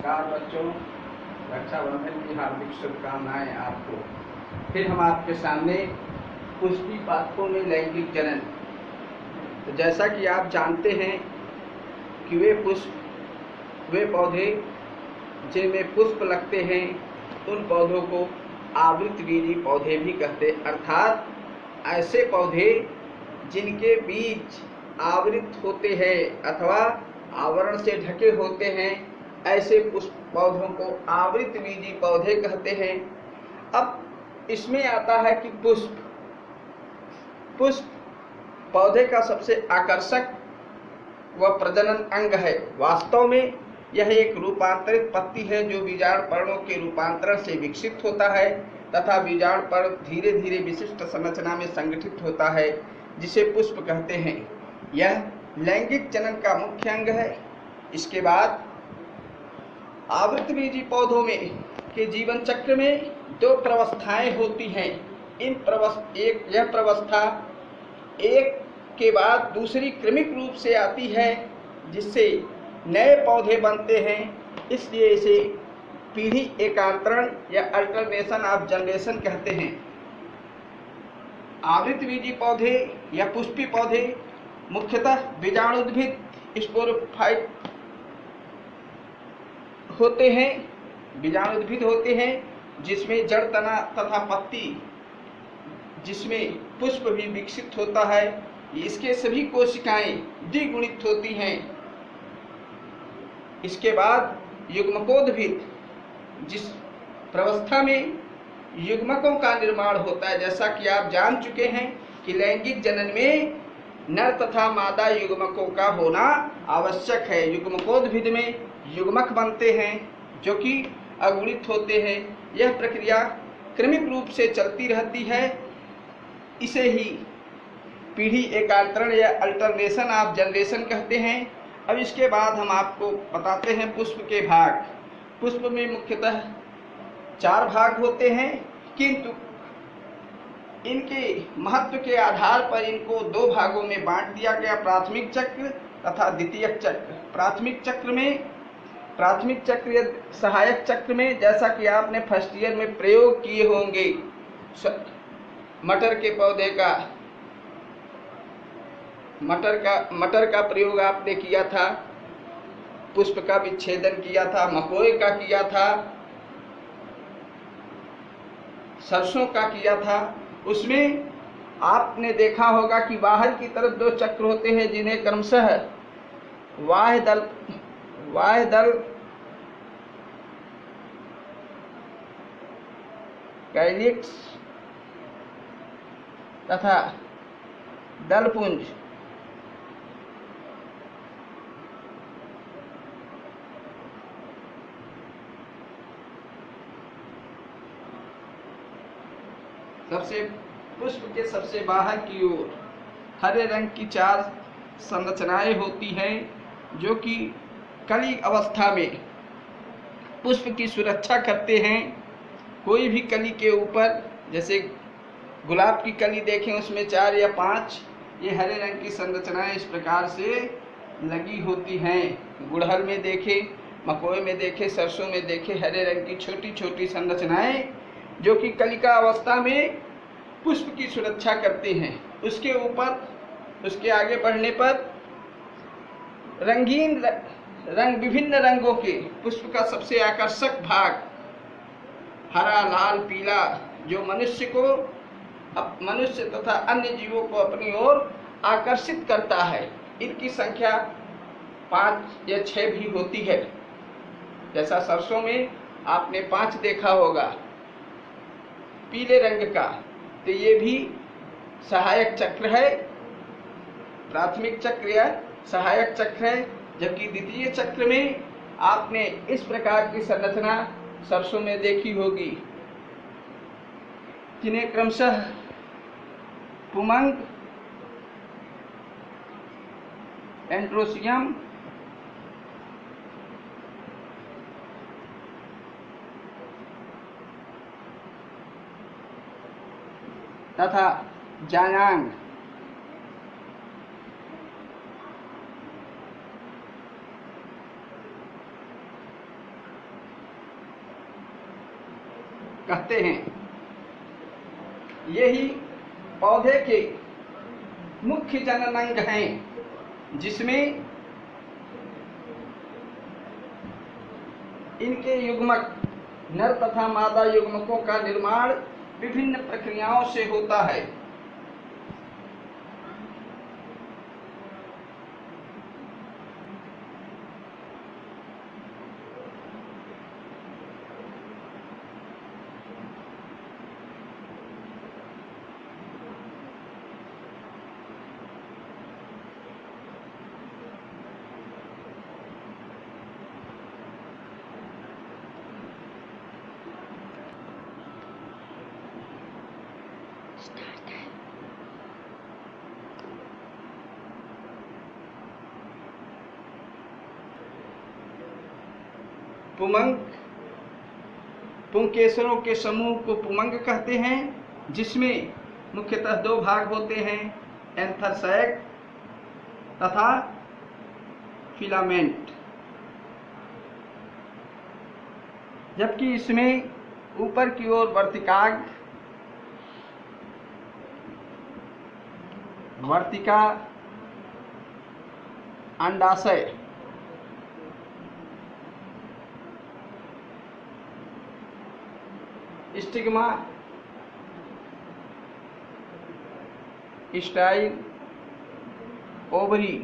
नमस्कार बच्चों, रक्षाबंधन की हार्दिक शुभकामनाएं आपको। फिर हम आपके सामने पुष्पी पादपों में लैंगिक जनन। तो जैसा कि आप जानते हैं कि वे पौधे जिनमें पुष्प लगते हैं उन पौधों को आवृतबीजी पौधे भी कहते हैं, अर्थात ऐसे पौधे जिनके बीज आवृत होते हैं अथवा आवरण से ढके होते हैं, ऐसे पुष्प पौधों को आवृतबीजी पौधे कहते हैं। अब इसमें आता है कि पुष्प पौधे का सबसे आकर्षक व प्रजनन अंग है। वास्तव में यह एक रूपांतरित पत्ती है जो बीजाणुपर्णों के रूपांतरण से विकसित होता है तथा बीजाणुपर्ण धीरे धीरे विशिष्ट संरचना में संगठित होता है, जिसे पुष्प कहते हैं। यह लैंगिक जनन का मुख्य अंग है। इसके बाद आवृतबीजी पौधों में के जीवन चक्र में दो प्रवस्थाएं होती हैं। यह प्रवस्था एक के बाद दूसरी क्रमिक रूप से आती है, जिससे नए पौधे बनते हैं। इसलिए इसे पीढ़ी एकांतरण या अल्टरनेशन ऑफ जनरेशन कहते हैं। आवृतबीजी पौधे या पुष्पी पौधे मुख्यतः बीजाणुद्भिद स्पोरोफाइट होते हैं, जिसमें जड़, तना तथा पत्ती, जिसमें पुष्प भी विकसित होता है। इसके सभी कोशिकाएं द्विगुणित होती हैं। इसके बाद युग्मकोद्भिद, जिस प्रवस्था में युग्मकों का निर्माण होता है। जैसा कि आप जान चुके हैं कि लैंगिक जनन में नर तथा मादा युग्मकों का होना आवश्यक है। युग्मकोद्भिद में युग्मक बनते हैं जो कि अगुणित होते हैं। यह प्रक्रिया क्रमिक रूप से चलती रहती है। इसे ही पीढ़ी एकांतरण या अल्टरनेशन ऑफ जनरेशन कहते हैं। अब इसके बाद हम आपको बताते हैं पुष्प के भाग। पुष्प में मुख्यतः 4 भाग होते हैं, किंतु इनके महत्व के आधार पर इनको 2 भागों में बांट दिया गया, प्राथमिक चक्र तथा द्वितीयक चक्र। प्राथमिक चक्र या सहायक चक्र में, जैसा कि आपने फर्स्ट ईयर में प्रयोग किए होंगे, मटर का प्रयोग आपने किया था, पुष्प का विच्छेदन किया था, मकोए का किया था, सरसों का किया था। उसमें आपने देखा होगा कि बाहर की तरफ 2 चक्र होते हैं, जिन्हें क्रमशः बाह्य दल कैलिक्स तथा दलपुंज पुष्प के सबसे बाहर की ओर हरे रंग की 4 संरचनाएं होती हैं, जो कि कली अवस्था में पुष्प की सुरक्षा करते हैं। कोई भी कली के ऊपर, जैसे गुलाब की कली देखें, उसमें 4 या 5 ये हरे रंग की संरचनाएं इस प्रकार से लगी होती हैं। गुड़हल में देखें, मकोए में देखें, सरसों में देखें, हरे रंग की छोटी छोटी संरचनाएं जो कि कलिका अवस्था में पुष्प की सुरक्षा करते हैं। उसके ऊपर, उसके आगे बढ़ने पर विभिन्न रंगों के पुष्प का सबसे आकर्षक भाग हरा, लाल, पीला, जो मनुष्य तथा अन्य जीवों को अपनी ओर आकर्षित करता है। इनकी संख्या 5 या 6 भी होती है। जैसा सरसों में आपने 5 देखा होगा पीले रंग का। तो ये भी सहायक चक्र है, प्राथमिक चक्र या सहायक चक्र है। जबकि द्वितीय चक्र में आपने इस प्रकार की संरचना सरसों में देखी होगी, जिन्हें क्रमशः पुमंग, एंड्रोसियम, तथा जायांग कहते हैं। यही पौधे के मुख्य जननांग हैं, जिसमें इनके युग्मक नर तथा मादा युग्मकों का निर्माण विभिन्न प्रक्रियाओं से होता है। पुमंग, पुंकेसरों के समूह को पुमंग कहते हैं, जिसमें मुख्यतः दो भाग होते हैं, एंथर सैक तथा फिलामेंट। जबकि इसमें ऊपर की ओर वर्तिका अंडाशय, स्टिग्मा, स्टाइल, ओवरी।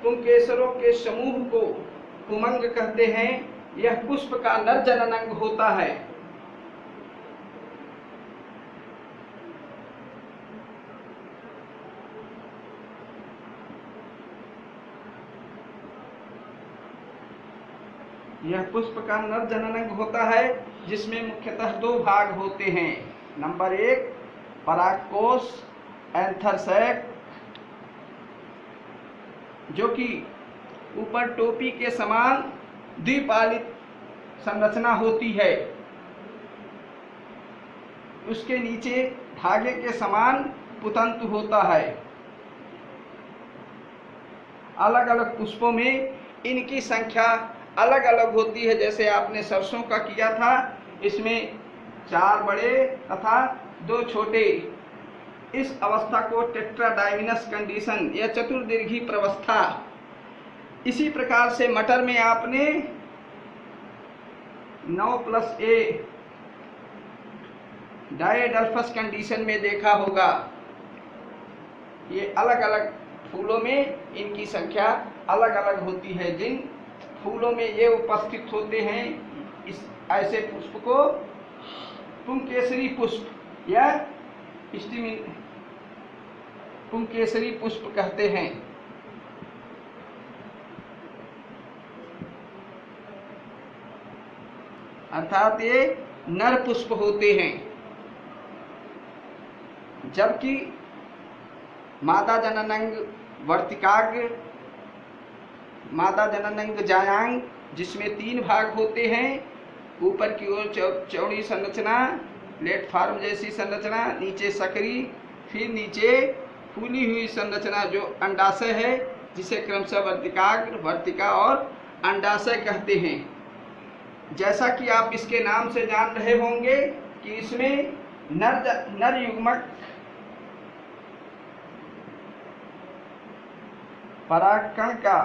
पुंकेसरों के समूह को पुमंग कहते हैं। यह पुष्प का नर जननांग होता है। यह पुष्प का नर जननांग होता है, जिसमें मुख्यतः दो भाग होते हैं। नंबर 1 परागकोश एंथर सैक, जो कि ऊपर टोपी के समान द्विपालित संरचना होती है। उसके नीचे धागे के समान पुतंतु होता है। अलग अलग पुष्पों में इनकी संख्या अलग अलग होती है। जैसे आपने सरसों का किया था, इसमें 4 बड़े तथा 2 छोटे। इस अवस्था को टेट्राडाइमिनस कंडीशन या चतुर्दीर्घी प्रवस्था। इसी प्रकार से मटर में आपने 9+A डायडल्फस कंडीशन में देखा होगा। ये अलग अलग फूलों में इनकी संख्या अलग अलग होती है। जिन फूलों में ये उपस्थित होते हैं, इस ऐसे पुष्प को पुंकेसरी पुष्प या पुंकेसरी पुष्प कहते हैं। अर्थात ये नर पुष्प होते हैं। जबकि मादा जननांग वर्तिकाग्र, मादा जननांग जायांग, जिसमें 3 भाग होते हैं। ऊपर की ओर चौड़ी संरचना, प्लेटफार्म जैसी संरचना, नीचे सकरी, फिर नीचे फूली हुई संरचना जो अंडाशय है, जिसे क्रमशः वर्तिकाग्र, वर्तिका और अंडाशय कहते हैं। जैसा कि आप इसके नाम से जान रहे होंगे कि इसमें नर युग्मक परागकण का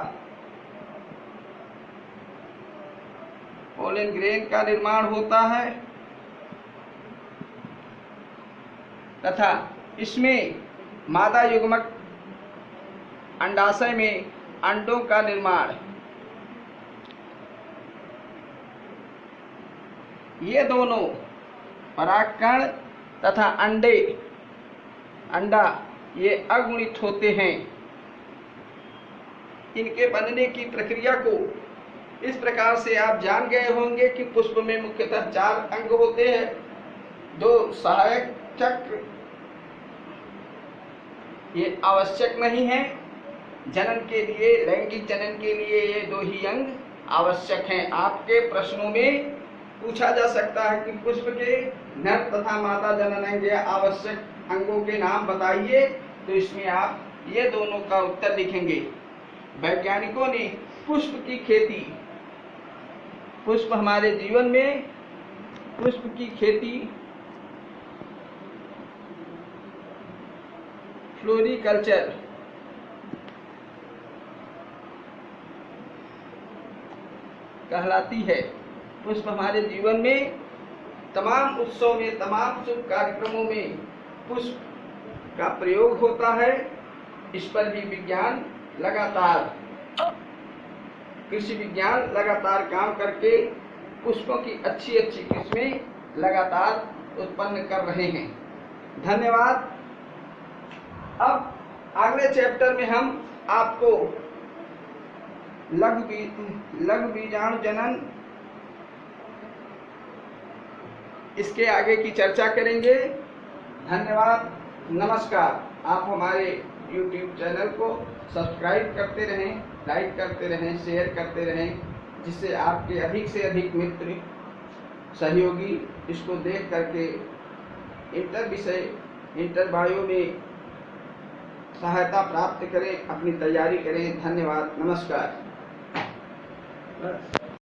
पोलन ग्रेन का निर्माण होता है तथा इसमें मादा युग्मक अंडाशय में अंडों का निर्माण। ये दोनों परागकण तथा अंडा ये अगुणित होते हैं। इनके बनने की प्रक्रिया को इस प्रकार से आप जान गए होंगे कि पुष्प में मुख्यतः 4 अंग होते हैं। 2 सहायक चक्र, ये आवश्यक नहीं है जनन के लिए, लैंगिक जनन के लिए ये 2 ही अंग आवश्यक हैं। आपके प्रश्नों में पूछा जा सकता है कि पुष्प के नर तथा मादा जननांग या आवश्यक अंगों के नाम बताइए, तो इसमें आप ये दोनों का उत्तर लिखेंगे। वैज्ञानिकों ने पुष्प की खेती पुष्प हमारे जीवन में, पुष्प की खेती, फ्लोरिकल्चर कहलाती है। पुष्प हमारे जीवन में तमाम उत्सव में, तमाम शुभ कार्यक्रमों में पुष्प का प्रयोग होता है। इस पर भी विज्ञान लगातार, कृषि विज्ञान लगातार काम करके पुष्पों की अच्छी अच्छी किस्में लगातार उत्पन्न कर रहे हैं। धन्यवाद। अब अगले चैप्टर में हम आपको लघु बीजाणु जनन, इसके आगे की चर्चा करेंगे। धन्यवाद, नमस्कार। आप हमारे YouTube चैनल को सब्सक्राइब करते रहें, लाइक करते रहें, शेयर करते रहें, जिससे आपके अधिक से अधिक मित्र, सहयोगी इसको देख करके इंटर विषय, इंटर बायो में सहायता प्राप्त करें, अपनी तैयारी करें। धन्यवाद, नमस्कार।